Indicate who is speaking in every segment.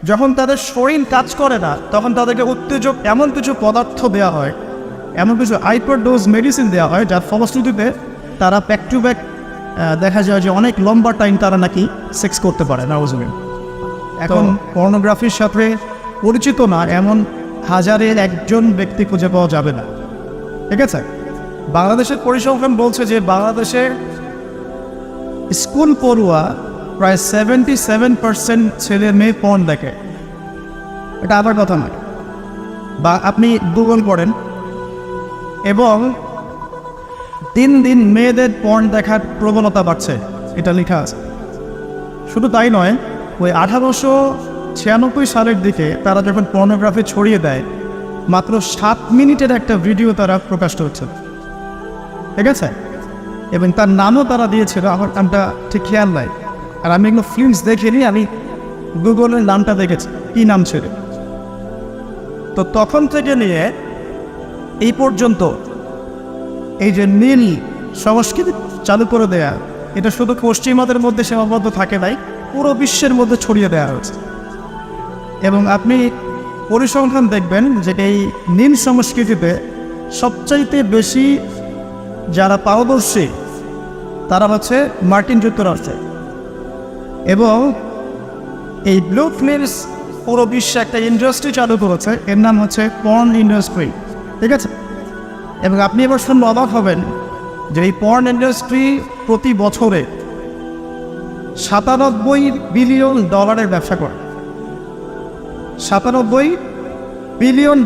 Speaker 1: যখন তাদের শরীর কাজ করে না তখন তাদেরকে উত্তেজক এমন কিছু পদার্থ দেওয়া হয়, এমন কিছু হাইপার ডোজ মেডিসিন দেওয়া হয় যার ফলশ্রুতিতে তারা ব্যাক টু ব্যাক দেখা যায় যে অনেক লম্বা টাইম তারা নাকি সেক্স করতে পারে নাউজুবিন। এখন পর্নোগ্রাফির সাথে পরিচিত না এমন হাজারের একজন ব্যক্তি খুঁজে পাওয়া যাবে না, ঠিক আছে? বাংলাদেশের পরিসংখ্যান বলছে যে বাংলাদেশে স্কুল পড়ুয়া প্রায় 77% ছেলে মেয়ে পর্ন দেখে। এটা আবার কথা নয়, বা আপনি গুগল করেন এবং দিন দিন মেয়েদের পর্ন দেখার প্রবণতা বাড়ছে, এটা লেখা আছে। শুধু তাই নয়, ওই 1896 সালের দিকে তারা যখন পর্নোগ্রাফি ছড়িয়ে দেয় মাত্র 7 মিনিটের একটা ভিডিও তারা প্রকাশ করছে, ঠিক আছে? এবং তার নামও তারা দিয়েছিল, আমার নামটা ঠিক খেয়াল নাই, আর আমি এগুলো ফিল্মস দেখিনি, আমি গুগলের নামটা দেখেছি কী নাম ছিল। তো তখন থেকে নিয়ে এই পর্যন্ত এই যে নীল সংস্কৃতি চালু করে দেয়া, এটা শুধু পশ্চিমাদের মধ্যে সীমাবদ্ধ থাকে নাই, পুরো বিশ্বের মধ্যে ছড়িয়ে দেওয়া হয়েছে। এবং আপনি পরিসংখ্যান দেখবেন যে এই নীল সংস্কৃতিতে সবচাইতে বেশি যারা পারদর্শী তারা হচ্ছে মার্কিন যুক্তরাষ্ট্রে। এবং এই ব্লু ফিল্মস পুরো বিশ্বে একটা ইন্ডাস্ট্রি চালু করেছে, এর নাম হচ্ছে পর্ন ইন্ডাস্ট্রি, ঠিক আছে? এবং আপনি এবার শুনলে অবাক হবেন যে এই পর্ন ইন্ডাস্ট্রি প্রতি বছরে $97 বিলিয়ন ব্যবসা করে। $97 বিলিয়ন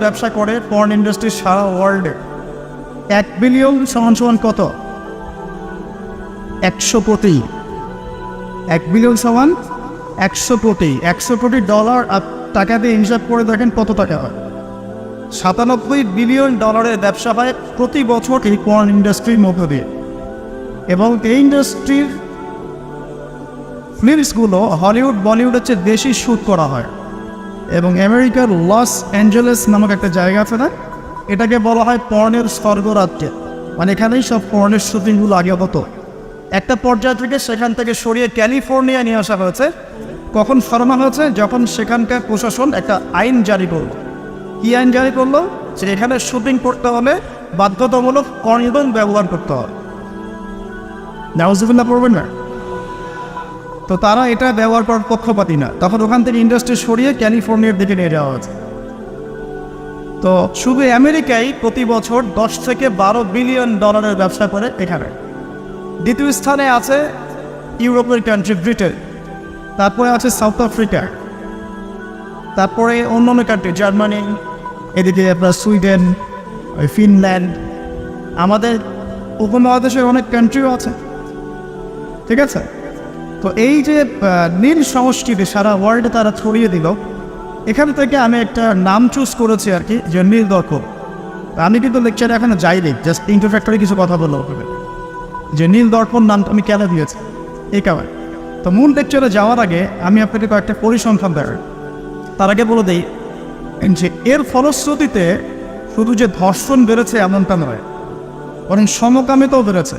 Speaker 1: ব্যবসা করে পর্ন ইন্ডাস্ট্রি সারা ওয়ার্ল্ডে। 1 বিলিয়ন সমান কত? 100 কোটি। 1 বিলিয়ন সমান 100 কোটি। 100 কোটি ডলার টাকা দিয়ে হিসাব করে দেখেন কত টাকা হয়। $97 বিলিয়ন ব্যবসা হয় প্রতি বছর এই পর্ন ইন্ডাস্ট্রির মধ্য দিয়ে। এবং এই ইন্ডাস্ট্রির ফিল্মসগুলো হলিউড বলিউডের চেয়ে বেশি শ্যুট করা হয়। এবং আমেরিকার লস অ্যাঞ্জেলেস নামক একটা জায়গা আছে না, এটাকে বলা হয় পর্নের স্বর্গরাজ্য। মানে এখানেই সব পর্নের শুটিংগুলো আগে হতো। একটা পর্যায় থেকে সেখান থেকে সরিয়ে ক্যালিফোর্নিয়া নিয়ে আসা হয়েছে। কখন সরানো হয়েছে? যখন সেখানকার প্রশাসন একটা আইন জারি করলো। কী আইন জারি করলো? যে এখানে শুটিং করতে হলে বাধ্যতামূলক কন্ডোম ব্যবহার করতে হবে। নাউজুবিল্লাহ পড়বেন না? তো তারা এটা ব্যবহার করার পক্ষপাতী না, তখন ওখান থেকে ইন্ডাস্ট্রি সরিয়ে ক্যালিফোর্নিয়ার দিকে নিয়ে যাওয়া হয়েছে। তো শুধু আমেরিকায় প্রতি বছর 10 থেকে 12 বিলিয়ন ডলারের ব্যবসা করে এখানে। দ্বিতীয় স্থানে আছে ইউরোপের কান্ট্রি ব্রিটেন, তারপরে আছে সাউথ আফ্রিকা, তারপরে অন্যান্য কান্ট্রি জার্মানি, এদিকে আপনার সুইডেন, ফিনল্যান্ড, আমাদের উপমহাদেশের অনেক কান্ট্রিও আছে, ঠিক আছে? তো এই যে নীল সংস্কৃতি সারা ওয়ার্ল্ডে তারা ছড়িয়ে দিল, এখান থেকে আমি একটা নাম চুজ করেছি আর কি, যে নীল দর্পণ। আমি কিন্তু লেকচারে এখানে যাইনি, জাস্ট ইন্ট্রোডাক্টরি কিছু কথা বললে হবে যে নীল দর্পণ নামটা আমি কেন দিয়েছি এই কারণে। তো মূল লেকচারে যাওয়ার আগে আমি আপনাকে কয়েকটা পরিসংখ্যান দেখাই। তার আগে বলে দিই যে এর ফলশ্রুতিতে শুধু যে ধর্ষণ বেড়েছে এমনটা নয়, বরং সমকামিতাও বেড়েছে।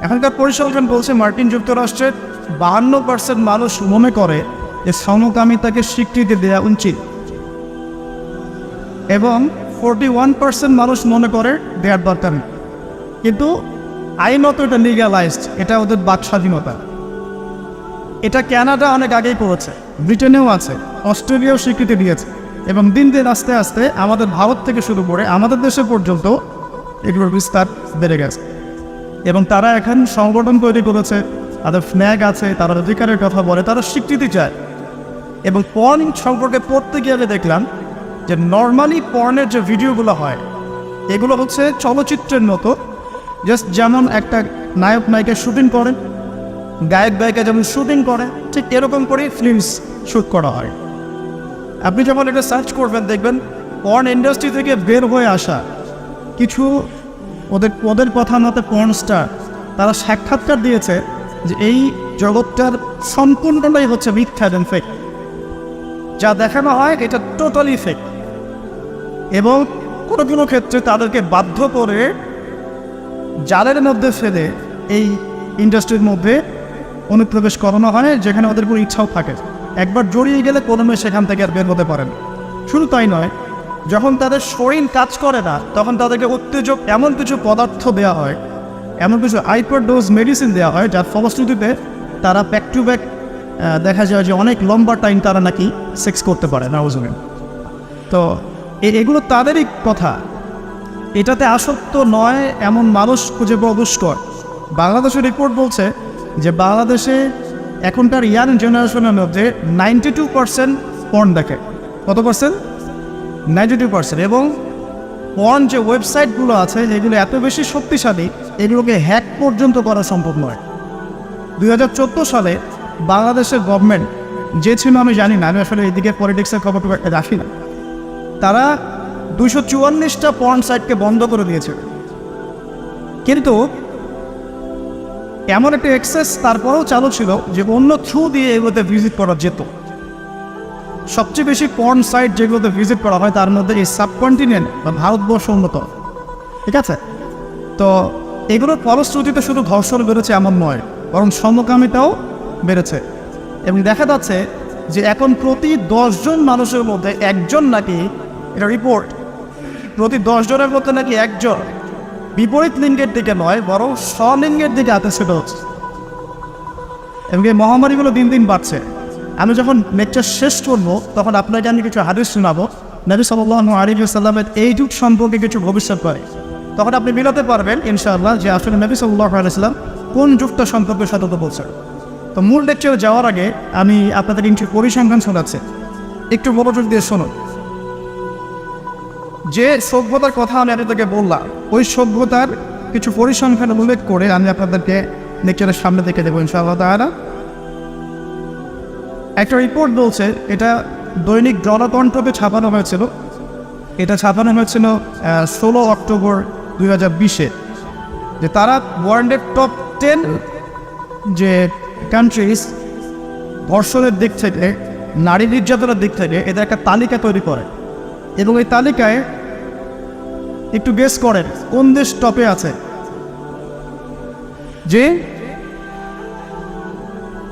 Speaker 1: এখনকার পরিসংখ্যান বলছে মার্কিন যুক্তরাষ্ট্রের 52% মানুষ মনে করে যে সমকামিতাকে স্বীকৃতি দেওয়া উচিত, এবং 41% মানুষ মনে করে দেওয়ার দরকার নেই। কিন্তু আইনত এটা লিগ্যালাইজড, এটা ওদের বাক স্বাধীনতা। এটা কানাডা অনেক আগেই করেছে, ব্রিটেনেও আছে, অস্ট্রেলিয়াও স্বীকৃতি দিয়েছে, এবং দিন দিন আস্তে আস্তে আমাদের ভারত থেকে শুরু করে আমাদের দেশে পর্যন্ত এগুলোর বিস্তার বেড়ে গেছে। এবং তারা এখন সংগঠন তৈরি করেছে, তাদের ফ্ল্যাগ আছে, তারা অধিকারের কথা বলে, তারা স্বীকৃতি চায়। এবং পর্ন সম্পর্কে পড়তে গিয়ে আমি দেখলাম যে নর্মালি পর্নের যে ভিডিওগুলো হয় এগুলো হচ্ছে চলচ্চিত্রের মতো, জাস্ট যেমন একটা নায়ক নায়িকা শুটিং করে, গায়ক গায়িকা যেমন শুটিং করে, ঠিক এরকম করেই ফিল্মস শ্যুট করা হয়। আপনি যখন এটা সার্চ করবেন দেখবেন পর্ন ইন্ডাস্ট্রি থেকে বের হয়ে আসা কিছু ওদের কথা মতে পর্ন স্টার, তারা সাক্ষাৎকার দিয়েছে যে এই জগৎটার সম্পূর্ণটাই হচ্ছে মিথ্যা এবং ফেক। যা দেখানো হয় এটা টোটালি ফেক। এবং কোনো কোনো ক্ষেত্রে তাদেরকে বাধ্য করে জালের মধ্যে ফেলে এই ইন্ডাস্ট্রির মধ্যে অনুপ্রবেশ করানো হয়, যেখানে ওদের কোনো ইচ্ছাও থাকে। একবার জড়িয়ে গেলে কোনো মেয়ে সেখান থেকে আর বের হতে পারে না। শুধু তাই নয়, যখন তাদের শরীর কাজ করে না তখন তাদেরকে উত্তেজক এমন কিছু পদার্থ দেওয়া হয়, এমন কিছু হাইপারডোজ মেডিসিন দেওয়া হয় যার ফলশ্রুতিতে তারা ব্যাক টু ব্যাক দেখা যায় যে অনেক লম্বা টাইম তারা নাকি সেক্স করতে পারে নাউজুবিল্লাহ। তো এগুলো তাদেরই কথা, এটাতে আসক্ত নয় এমন মানুষ খুঁজে পাওয়া দুষ্কর। বাংলাদেশের রিপোর্ট বলছে যে বাংলাদেশে এখনকার ইয়াং জেনারেশনের মধ্যে 92% পর্ন দেখে। কত পার্সেন্ট? 92%। এবং পর্ন যে ওয়েবসাইটগুলো আছে যেগুলো এত বেশি শক্তিশালী, এগুলোকে হ্যাক পর্যন্ত করা সম্ভব নয়। 2014 সালে বাংলাদেশের গভর্নমেন্ট যে ছিল আমি জানি না, আমি আসলে এদিকে পলিটিক্সের খবর খুব একটা রাখি না, তারা 244টা পর্ন সাইটকে বন্ধ করে দিয়েছে। কিন্তু এমন একটা অ্যাক্সেস তারপরেও চালু ছিল যে অন্য থ্রু দিয়ে এগুলোতে ভিজিট করা যেত। সবচেয়ে বেশি পর্ন সাইট যেগুলোতে ভিজিট করা হয় তার মধ্যে এই সাবকন্টিনেন্ট বা ভারতবর্ষ অন্যতম, ঠিক আছে? তো এগুলোর ফলশ্রুতিতে শুধু ধর্ষণ বেড়েছে এমন নয়, বরং সমকামিতাও বেড়েছে। এবং দেখা যাচ্ছে যে এখন প্রতি 10 জন মানুষের মধ্যে একজন নাকি, এটা রিপোর্ট, প্রতি 10 জনের মধ্যে নাকি একজন বিপরীত লিঙ্গের দিকে নয় বরং স্বলিঙ্গের দিকে আকর্ষিত হচ্ছে। এবং এই মহামারীগুলো দিন দিন বাড়ছে। আমি যখন লেকচার শেষ করবো তখন আপনাকে আমি কিছু হাদিস শোনাবো নবী সাল্লাল্লাহু আলাইহি ওয়াসাল্লামের এই যুগ সম্পর্কে কিছু ভবিষ্যৎবাণী। তখন আপনি মিলাতে পারবেন ইনশাআল্লাহ যে আসলে নবী সাল্লাল্লাহু আলাইহি ওয়াসাল্লাম কোন যুগটা সম্পর্কে সতর্ক বলছেন। তো মূল লেকচারে যাওয়ার আগে আমি আপনাদের কিছু পরিসংখ্যান শোনাচ্ছি, একটু মনোযোগ দিয়ে শুনুন। যে সভ্যতার কথা আমি আপনাদেরকে বললাম ওই সভ্যতার কিছু পরিসংখ্যান উল্লেখ করে আমি আপনাদেরকে লেকচারের সামনে দেখে দেবো ইনশাআল্লাহ তাআলা। একটা রিপোর্ট বলছে, এটা দৈনিক জনকণ্ঠকে ছাপানো হয়েছিল, এটা ছাপানো হয়েছিল 16 অক্টোবর 2020-এ, যে তারা ওয়ার্ল্ডের টপ 10 যে কান্ট্রিজ ধর্ষণের দিক থেকে, নারী নির্যাতনের দিক থেকে এদের একটা তালিকা তৈরি করে। এবং এই তালিকায় একটু গেস করেন কোন দেশ টপে আছে? যে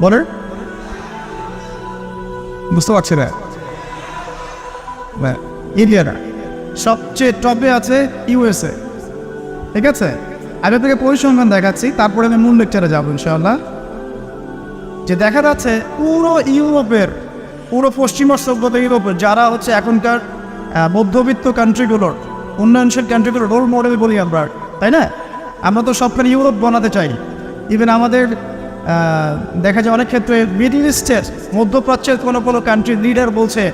Speaker 1: বলেন, বুঝতে পারছি না, ইন্ডিয়ানা সবচেয়ে টপে আছে ইউএসএ, ঠিক আছে? আমি আপনাকে পরিসংখ্যান দেখাচ্ছি, তারপরে আমি মূল লেকচারে যাবো ইনশাআল্লাহ। যে দেখা যাচ্ছে পুরো ইউরোপের, পুরো পশ্চিমা সভ্যতা ইউরোপের যারা হচ্ছে এখনকার মধ্যবিত্ত কান্ট্রিগুলোর, উন্নয়নশীল কান্ট্রিগুলোর রোল মডেল বলি আমরা, তাই না? আমরা তো সবখানে ইউরোপ বানাতে চাই। ইভেন আমাদের দেখা যায় অনেক ক্ষেত্রে মিডল ইস্টের, মধ্যপ্রাচ্যের কোনো কোনো কান্ট্রির লিডার বলছে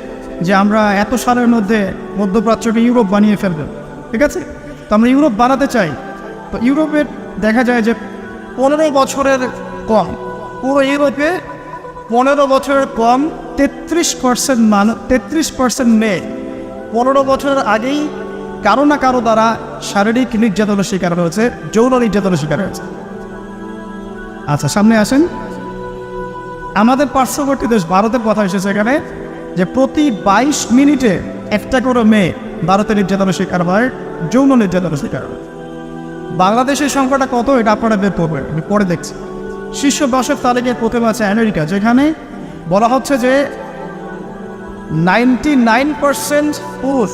Speaker 1: যে আমরা এত সালের মধ্যে মধ্যপ্রাচ্যকে ইউরোপ বানিয়ে ফেলবো, ঠিক আছে? তো আমরা ইউরোপ বানাতে চাই। তো ইউরোপের দেখা যায় যে 15 বছরের কম, পুরো ইউরোপে 15 বছরের কম 33% মেয়ে 15 বছরের আগেই কারো না কারো দ্বারা শারীরিক নির্যাতনের শিকার হয়েছে, যৌন নির্যাতনের শিকার হয়েছে। আচ্ছা, সামনে আসেন। আমাদের পার্শ্ববর্তী দেশ ভারতের কথা এসেছে এখানে, যে প্রতি 22 মিনিটে একটা করে মেয়ে ভারতের নির্যাতনের শিকার হয়, যৌন নির্যাতনের শিকার হয়। বাংলাদেশের সংখ্যাটা কত এটা আপনারা বের করবেন, আমি পরে দেখছি। শীর্ষ 10-এর তালিকায় প্রথমে আছে আমেরিকা, যেখানে বলা হচ্ছে যে 99% পুরুষ,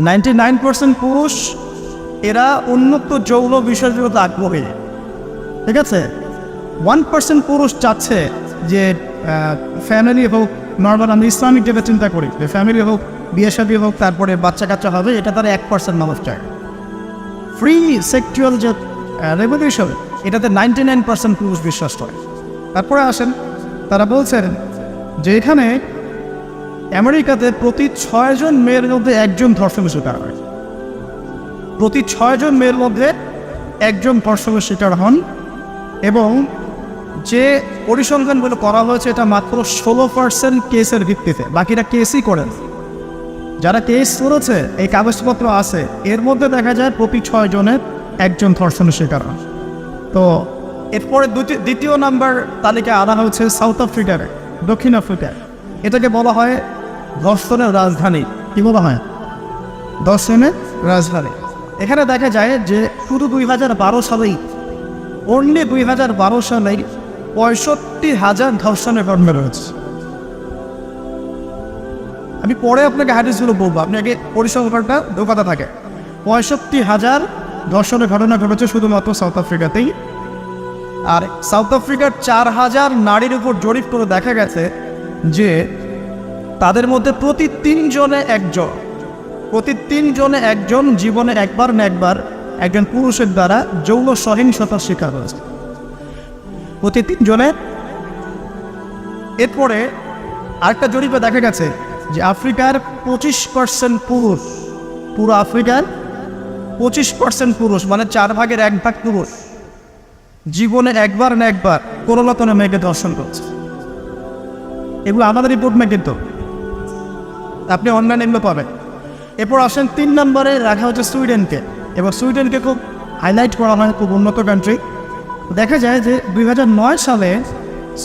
Speaker 1: 99% পুরুষ এরা উন্নত যৌন বিষয়গুলোতে আগ্রহী, ঠিক আছে? 1% পুরুষ চাচ্ছে যে ফ্যামিলি হোক, নর্মাল আমি ইসলামিক যেটা চিন্তা করি যে ফ্যামিলি হোক, বিয়ে শাদী হোক, তারপরে বাচ্চা কাচ্চা হবে, এটা তারা 1% মানুষ চায়। ফ্রি সেক্সুয়াল যে রেভলিউশন, এটাতে 99% পুরুষ বিশ্বাস করে। তারপরে আসেন, তারা বলছেন যে এখানে আমেরিকাতে প্রতি 6 জন মেয়ের মধ্যে একজন ধর্ষণের শিকার হয়, প্রতি 6 জন মেয়ের মধ্যে একজন ধর্ষণের শিকার হন। এবং যে পরিসংখ্যানগুলো করা হয়েছে এটা মাত্র 16% কেসের ভিত্তিতে, বাকিরা কেসই করেন। যারা কেস করেছে, এই কাগজপত্র আছে, এর মধ্যে দেখা যায় প্রতি 6 জনের একজন ধর্ষণের শিকার হন। তো এরপরে দ্বিতীয় নাম্বার তালিকায় আনা হয়েছে সাউথ আফ্রিকার, দক্ষিণ আফ্রিকা। এটাকে বলা হয় ধর্ষণের রাজধানী। কি বলা হয়? ধর্ষণের রাজধানী। এখানে দেখা যায় যে শুধু 2012 সালেই, অনলি 2012 সালেই 65,000 ধর্ষণের ঘটনা রয়েছে। আমি পরে আপনাকে হাদিসগুলো বলবো, আপনি আগে পরিসংখ্যানটা ঢোকাতে থাকে। 65,000 ধর্ষণের ঘটনা ঘটেছে শুধুমাত্র সাউথ আফ্রিকাতেই। আর সাউথ আফ্রিকার 4,000 নারীর উপর জরিপ করে দেখা গেছে যে তাদের মধ্যে প্রতি 3 জনে একজন জীবনে একবার না একবার একজন পুরুষের দ্বারা যৌন সহিংসতার শিকার হয়েছে, প্রতি 3 জনে। এরপরে আরেকটা জরিপে দেখা গেছে যে আফ্রিকার 25% পুরুষ, পুরো আফ্রিকার 25% পুরুষ, মানে 4 ভাগের 1 ভাগ পুরুষ জীবনে একবার না একবার কোনো না কোনো মেয়েকে ধর্ষণ করছে। এগুলো আমাদের রিপোর্ট না, কিন্তু আপনি অনলাইনে এগুলো পাবেন। এরপর আসেন 3 নম্বরে রাখা হচ্ছে সুইডেনকে। এবার সুইডেনকে খুব হাইলাইট করা হয়, খুব উন্নত কান্ট্রি। দেখা যায় যে 2009 সালে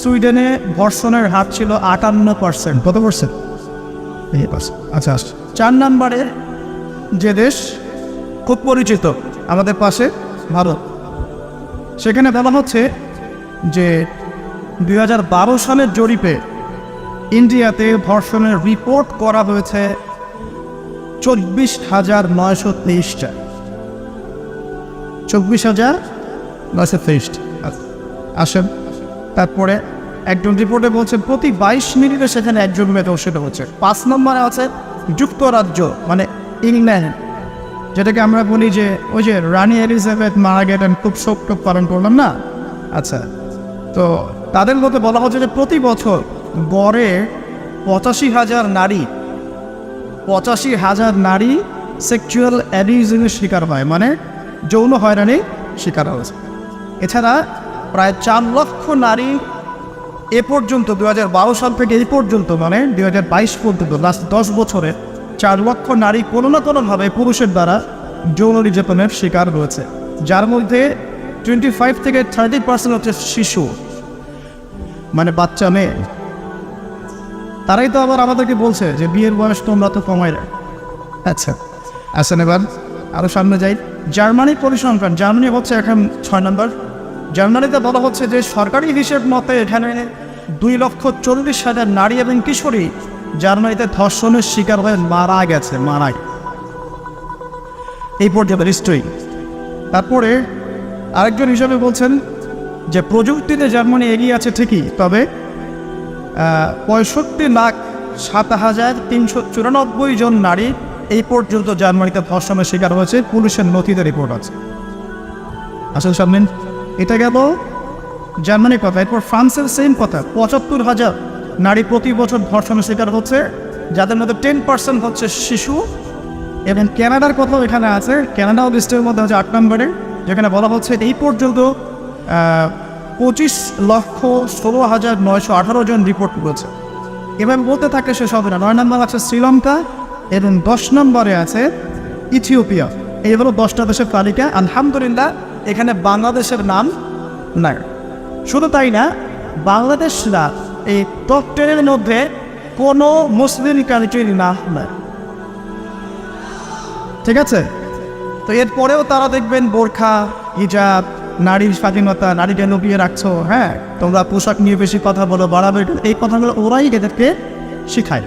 Speaker 1: সুইডেনে ধর্ষণের হার ছিল 58%। কত পার্সেন্ট? আচ্ছা। 4 নম্বরে যে দেশ খুব পরিচিত আমাদের পাশে, ভারত, সেখানে বলা হচ্ছে যে 2012 সালের জরিপে ইন্ডিয়াতে ধর্ষণের রিপোর্ট করা হয়েছে 24,923টা। 24,923। আসেন, তারপরে একজন রিপোর্টে বলছে প্রতি 22 মিনিটে সেখানে একজন মেয়ে ধর্ষিত হচ্ছে। 5 নম্বরে আছে যুক্তরাজ্য, মানে ইংল্যান্ড, যেটাকে আমরা বলি যে ওই যে রানী এলিজাবেথ মারা গেলেন, খুব শোক পালন করলাম না। আচ্ছা, তো তাদের মধ্যে বলা হচ্ছে যে প্রতি বছর গড়ে 85,000 নারী সেক্সুয়াল অ্যাবিউজের শিকার হয়, মানে যৌন হয়রানির শিকার হয়েছে। এছাড়া প্রায় 4 লক্ষ নারী এ পর্যন্ত 2012 সাল থেকে এই পর্যন্ত, মানে 2022 পর্যন্ত, লাস্ট 10 বছরে 4 লক্ষ নারী কোনো না কোনোভাবে পুরুষের দ্বারা যৌন নির্যাতনের শিকার রয়েছে, যার মধ্যে 25 থেকে 30% হচ্ছে শিশু, মানে বাচ্চা মেয়ে। তারাই তো আবার আমাদেরকে বলছে যে বিয়ের বয়স তোমরা তো কমাই রাখ। আচ্ছা, আসেন এবার আরও সামনে যাই। জার্মানির পরিসংখ্যান, জার্মানি হচ্ছে এখন 6 নম্বর। জার্মানিতে বলা হচ্ছে যে সরকারি হিসেব মতে এখানে 2,40,000 নারী এবং কিশোরী জার্মানিতে ধর্ষণের শিকার হয়ে মারা গেছে, এই পর্যন্ত হিস্ট্রি। তারপরে আরেকজন হিসাবে বলছেন যে প্রযুক্তিতে জার্মানি এগিয়ে আছে ঠিকই, তবে 65,07,394 জন নারী এই পর্যন্ত জার্মানিতে ধর্ষণের শিকার হয়েছে, পুলিশের নথিতে রিপোর্ট আছে। আসলে সামনে এটা গেল জার্মানির কথা। এরপর ফ্রান্সের সেম কথা, 75,000 নারী প্রতি বছর ধর্ষণের শিকার হচ্ছে, যাদের মধ্যে 10% হচ্ছে শিশু। এবং কানাডার কথাও এখানে আছে, কানাডাও লিস্টের মধ্যে হচ্ছে 8 নম্বরে, যেখানে বলা হচ্ছে এই পর্যন্ত 25,16,918 জন রিপোর্ট করেছে। এবার বলতে থাকলে শেষ হবে না। 9 নম্বর আছে শ্রীলঙ্কা এবং 10 নম্বরে আছে ইথিওপিয়া। এই হলো 10টা দেশের তালিকা। আলহামদুলিল্লাহ এখানে বাংলাদেশের নাম নাই। শুধু তাই না, বাংলাদেশরা এই টপ 10-এর মধ্যে কোনো মুসলিম কান্ট্রির নাম নাই, ঠিক আছে? তো এরপরেও তারা দেখবেন বোরখা, হিজাব, নারীর স্বাধীনতা, নারীকে লুকিয়ে রাখছো, হ্যাঁ তোমরা পোশাক নিয়ে বেশি কথা বলো, বাড়াবে, এই কথাগুলো ওরাই এদেরকে শিখায়।